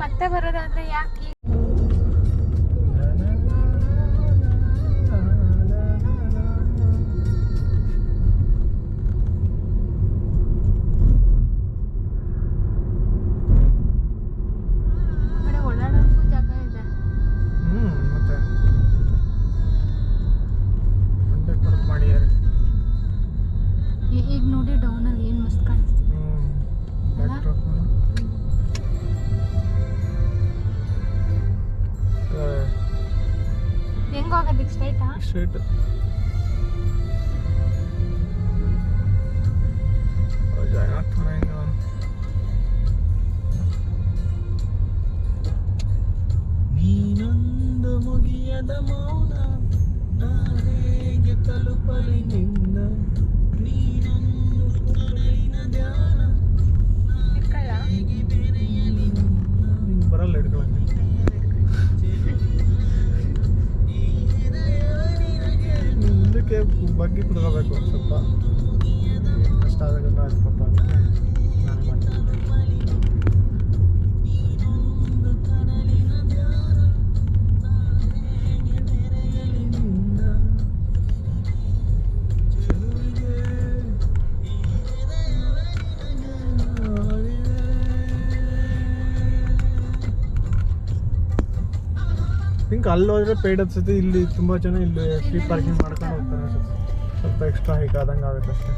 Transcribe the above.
ಮತ್ತೆ ಬರೋದಾದ್ರೆ ಯಾಕೆ ಓಡಾಡೋಕ್ಕೂ ಜಾಗ ಇದೆ. ಮತ್ತೆ ಮಾಡಿದ್ದಾರೆ ಈಗ ನೋಡಿ ಡೌನಲ್ಲಿ ಏನು ಮಸ್ತ್ ಕಾಣಿಸ್ತಿದೆ. ಹೆಂಗ ಹೋಗೋದಕ್ಕೆ ಸ್ಟ್ರೈಟಾ? ಸ್ಟ್ರೈಟ್ ಜಾಗ ನೀನೊಂದು ಮುಗಿಯದ ಮೌನ ಹೇಗೆ ತಲುಪಲಿ ನಿನ್ನ ನೀನೊಂದು ಕಡಲಿನ ಧ್ಯಾನ ಹೇಗೆ ಬೆರೆಯಲಿ ನಿಂಗೆ ಬರಲ್ಲ ಹಿಡ್ಕೊಳಕ್ಕೆ. ಮುಂದಕ್ಕೆ ಬಗ್ಗೆ ಕುತ್ಕೋಬೇಕು ಸ್ವಲ್ಪ ಕಷ್ಟ ಆದಾಗ ಪಾಪ ನಾನೇ ಮಾಡ್ತೀನಿ. ಥಿಂಕ್ ಅಲ್ಲಿ ಹೋದ್ರೆ ಪೇಯ್ಡ್ ಅನ್ಸುತ್ತೆ. ಇಲ್ಲಿ ತುಂಬ ಜನ ಇಲ್ಲಿ ಫ್ರೀ ಪಾರ್ಕಿಂಗ್ ಮಾಡ್ಕೊಂಡು ಹೋಗ್ತಾರೆ ಅನ್ಸುತ್ತೆ. ಸ್ವಲ್ಪ ಎಕ್ಸ್ಟ್ರಾ ಹೈಕ್ ಆದಂಗೆ ಆಗುತ್ತೆ ಅಷ್ಟೇ.